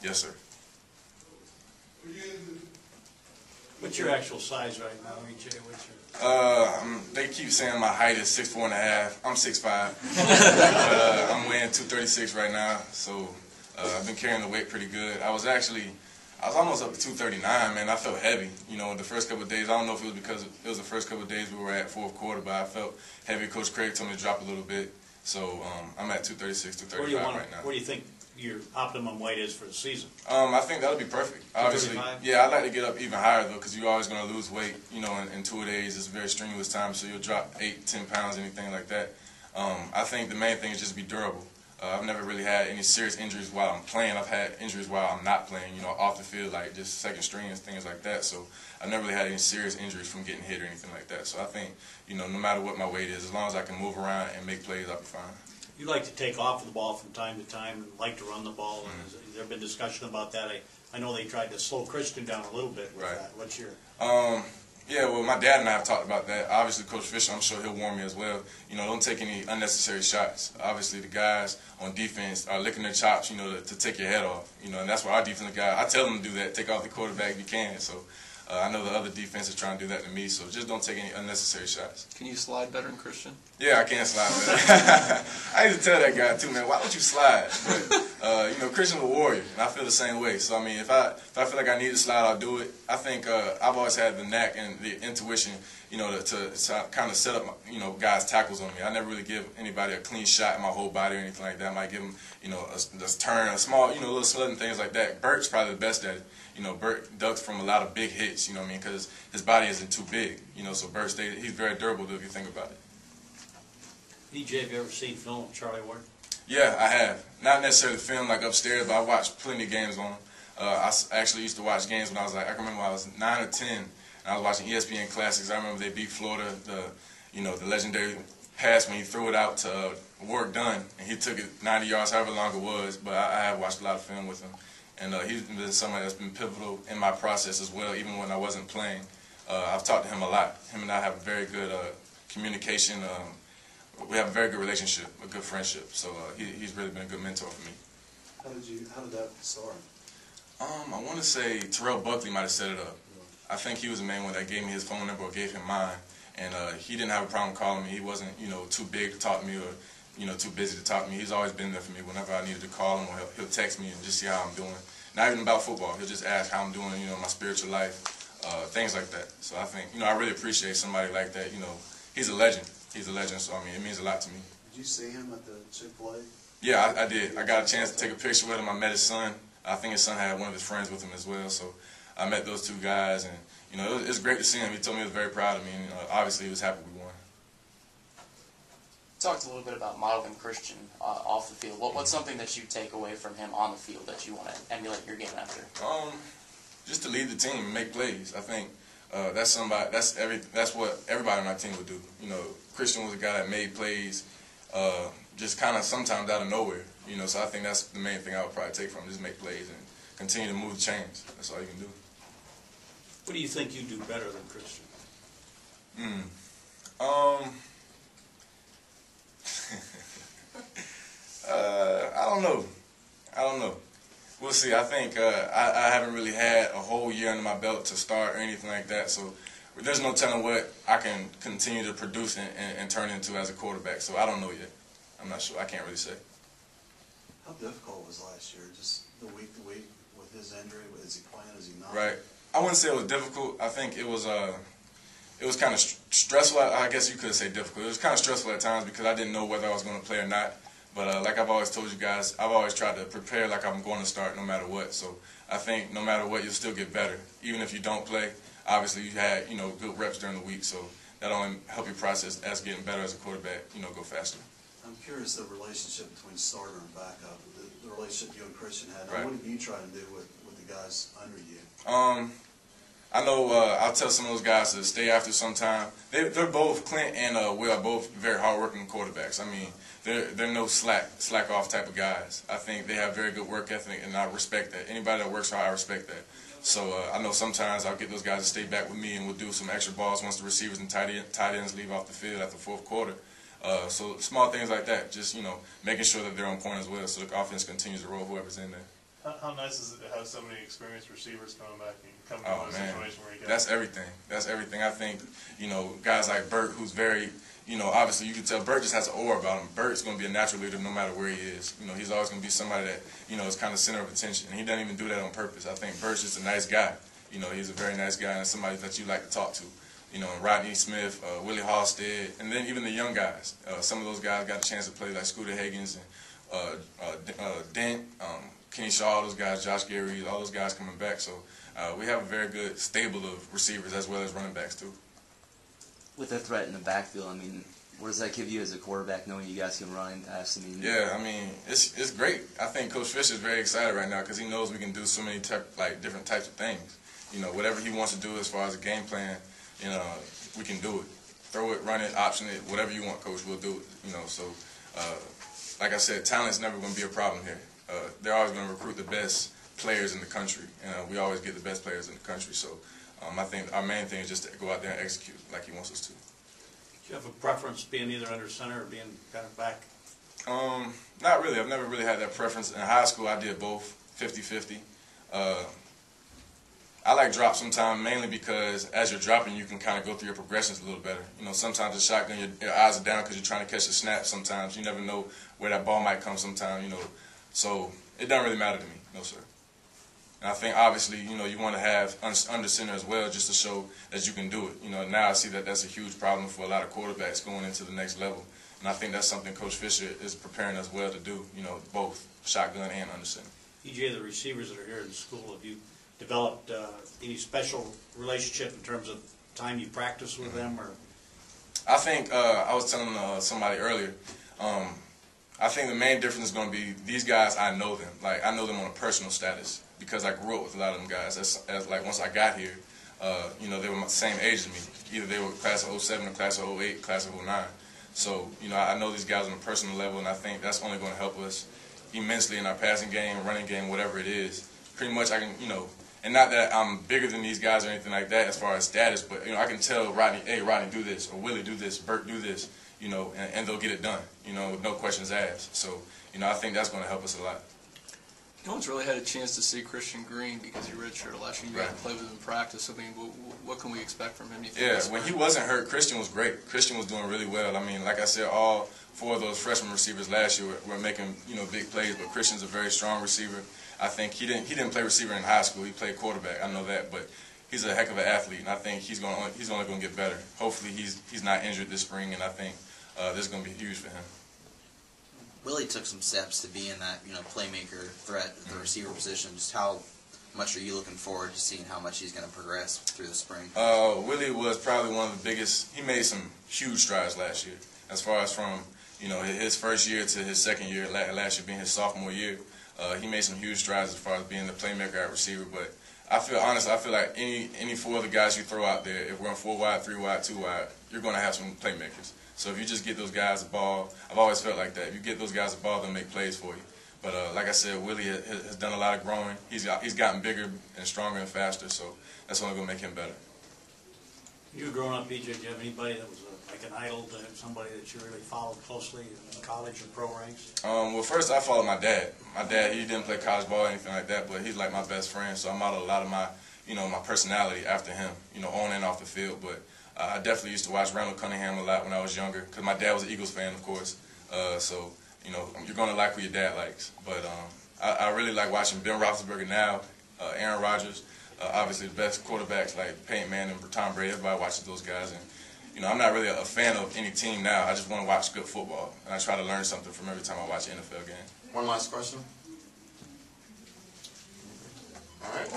Yes, sir. What's your actual size right now, EJ? What's your... They keep saying my height is 6'4.5". I'm 6'5". I'm weighing 236 right now, so I've been carrying the weight pretty good. I was almost up to 239, man. I felt heavy, you know, the first couple of days. I don't know if it was because it was the first couple of days we were at fourth quarter, but I felt heavy. Coach Craig told me to drop a little bit, so I'm at 236, 235 right now. Where do you think your optimum weight is for the season? I think that'll be perfect. Obviously, 235? yeah, I'd like to get up even higher though, because you're always going to lose weight. You know, in 2 days, it's a very strenuous time, so you'll drop 8, 10 pounds, anything like that. I think the main thing is just be durable. I've never really had any serious injuries while I'm playing. I've had injuries while I'm not playing, you know, off the field, like just second string and things like that. So I've never really had any serious injuries from getting hit or anything like that. So I think, you know, no matter what my weight is, as long as I can move around and make plays, I'll be fine. You like to take off the ball from time to time and like to run the ball. And has there been discussion about that? I know they tried to slow Christian down a little bit with that. What's your... Yeah, well, my dad and I have talked about that. Obviously, Coach Fisher, I'm sure he'll warn me as well. You know, don't take any unnecessary shots. Obviously, the guys on defense are licking their chops, you know, to take your head off. You know, and that's why our defensive guy, I tell them to do that, take off the quarterback if you can. So I know the other defense is trying to do that to me, so just don't take any unnecessary shots. Can you slide better than Christian? Yeah, I can slide better. I used to tell that guy, too, man, why don't you slide? But, you know, Christian's a warrior, and I feel the same way. So, I mean, if I feel like I need to slide, I'll do it. I think I've always had the knack and the intuition, you know, to kind of set up, you know, guys' tackles on me. I never really give anybody a clean shot in my whole body or anything like that. I might give them, you know, a turn, a small, you know, little slid and things like that. Bert's probably the best at it. You know, Bert ducks from a lot of big hits, you know what I mean, because his body isn't too big, you know, so Bert he's very durable if you think about it. EJ, have you ever seen film of Charlie Ward? Yeah, I have. Not necessarily film like upstairs, but I watched plenty of games on him. I actually used to watch games when I was like, I can remember when I was 9 or 10, and I was watching ESPN Classics. I remember they beat Florida, the legendary pass when he threw it out to Work Done, and he took it 90 yards, however long it was, but I have watched a lot of film with him. And he's been somebody that's been pivotal in my process as well, even when I wasn't playing. I've talked to him a lot. Him and I have a very good communication. We have a very good relationship, a good friendship. So he's really been a good mentor for me. How did that start? I want to say Terrell Buckley might have set it up. I think he was the main one that gave me his phone number or gave him mine. And he didn't have a problem calling me. He wasn't, you know, too big to talk to me or, you know, too busy to talk to me. He's always been there for me whenever I needed to call him, or he'll text me and just see how I'm doing. Not even about football. He'll just ask how I'm doing, you know, my spiritual life, things like that. So I think, you know, I really appreciate somebody like that. You know, he's a legend. He's a legend, so I mean, it means a lot to me. Did you see him at the Chick-fil-A? Yeah, I did. I got a chance to take a picture with him. I met his son. I think his son had one of his friends with him as well. So I met those two guys, and, you know, it was great to see him. He told me he was very proud of me, and obviously he was happy we won. Talked a little bit about modeling Christian off the field. What's something that you take away from him on the field that you want to emulate your game after? Just to lead the team and make plays. I think that's what everybody on our team would do. You know, Christian was a guy that made plays, just kind of sometimes out of nowhere. You know, so I think that's the main thing I would probably take from him, just make plays and continue to move the chains. That's all you can do. What do you think you do better than Christian? I don't know. We'll see. I think I haven't really had a whole year under my belt to start or anything like that, so there's no telling what I can continue to produce and turn into as a quarterback, so I don't know yet. I'm not sure. I can't really say. How difficult was last year? Just the week to week with his injury? Is he playing? Is he not? Right. I wouldn't say it was difficult. I think it was kind of stressful. I guess you could say difficult. It was kind of stressful at times because I didn't know whether I was going to play or not. But like I've always told you guys, I've always tried to prepare like I'm going to start no matter what. So I think no matter what, you'll still get better. Even if you don't play, obviously you had, you know, good reps during the week. So that only help your process as getting better as a quarterback, you know, go faster. I'm curious the relationship between starter and backup, the relationship you and Christian had. Right. What have you tried to do with the guys under you? I know I'll tell some of those guys to stay after some time. They're both, Clint and Will are both very hardworking quarterbacks. I mean, they're no slack off type of guys. I think they have very good work ethic, and I respect that. Anybody that works hard, I respect that. So I know sometimes I'll get those guys to stay back with me, and we'll do some extra balls once the receivers and tight ends leave off the field after the fourth quarter. So small things like that, just, you know, making sure that they're on point as well, so the offense continues to roll whoever's in there. How nice is it to have so many experienced receivers coming back and coming Oh, into a man. situation where you got That's everything. That's everything. I think, guys like Burt, who's very, obviously you can tell Burt just has an aura about him. Burt's going to be a natural leader no matter where he is. He's always going to be somebody that, is kind of center of attention. And he doesn't even do that on purpose. I think Burt's just a nice guy. He's a very nice guy and somebody that you like to talk to. And Rodney Smith, Willie Halstead, and then even the young guys. Some of those guys got a chance to play, like Scooter Higgins and Dent, Kenny Shaw, those guys, Josh Gary, all those guys coming back. So we have a very good stable of receivers as well as running backs too. With a threat in the backfield, I mean, what does that give you as a quarterback, knowing you guys can run and pass? Yeah, I mean, it's great. I think Coach Fisher is very excited right now because he knows we can do so many different types of things. Whatever he wants to do as far as a game plan, we can do it. Throw it, run it, option it, whatever you want, Coach, we'll do it. So, like I said, talent's never going to be a problem here. They're always going to recruit the best players in the country, and we always get the best players in the country. So, I think our main thing is just to go out there and execute like he wants us to. Do you have a preference being either under center or being kind of back? Not really. I've never really had that preference. In high school, I did both, 50-50. I like drop sometimes mainly because as you're dropping, you can kind of go through your progressions a little better. Sometimes the shotgun, your eyes are down because you're trying to catch a snap sometimes. You never know where that ball might come sometime, So it doesn't really matter to me, no, sir. And I think, obviously, you want to have under center as well just to show that you can do it. Now I see that that's a huge problem for a lot of quarterbacks going into the next level. And I think that's something Coach Fisher is preparing us well to do, both shotgun and under center. EJ, the receivers that are here in school, have you developed any special relationship in terms of time you practice with them? Or I think I was telling somebody earlier, I think the main difference is going to be these guys, I know them. Like, I know them on a personal status because I grew up with a lot of them guys. As like, once I got here, they were the same age as me. Either they were class of 07 or class of 08, class of 09. So, I know these guys on a personal level, and I think that's only going to help us immensely in our passing game, running game, whatever it is. Pretty much I can, and not that I'm bigger than these guys or anything like that as far as status, but, I can tell Rodney, hey, Rodney, do this, or Willie, do this, Burt, do this, and they'll get it done, with no questions asked. So, I think that's going to help us a lot. No one's really had a chance to see Christian Green because he redshirted last year. You got to play with him in practice. I mean, what can we expect from him? Yeah, when he wasn't hurt, Christian was great. Christian was doing really well. I mean, like I said, all four of those freshman receivers last year were making big plays, but Christian's a very strong receiver. I think he didn't play receiver in high school. He played quarterback. I know that, but he's a heck of an athlete, and I think he's only going to get better. Hopefully, he's not injured this spring, and I think this is going to be huge for him. Willie took some steps to be in that playmaker threat at the receiver position. Just how much are you looking forward to seeing how much he's going to progress through the spring? Willie was probably one of the biggest. He made some huge strides last year, as far as from his first year to his second year. Last year being his sophomore year, he made some huge strides as far as being the playmaker at receiver. But I feel like any four of the guys you throw out there, if we're on 4 wide, 3 wide, 2 wide, you're going to have some playmakers. So if you just get those guys the ball, I've always felt like that. If you get those guys the ball, they'll make plays for you. But like I said, Willie has done a lot of growing. He's gotten bigger and stronger and faster, so that's only going to make him better. You growing up, EJ, did you have anybody that was like an idol, somebody that you really followed closely in college or pro ranks? Well, first I followed my dad. My dad, he didn't play college ball or anything like that, but he's like my best friend, so I modeled a lot of my, my personality after him, on and off the field. But I definitely used to watch Randall Cunningham a lot when I was younger, because my dad was an Eagles fan, of course. So, you're going to like who your dad likes. But I really like watching Ben Roethlisberger now, Aaron Rodgers, obviously the best quarterbacks like Peyton Manning and Tom Brady. Everybody watches those guys. And, I'm not really a fan of any team now. I just want to watch good football. And I try to learn something from every time I watch an NFL game. One last question. All right.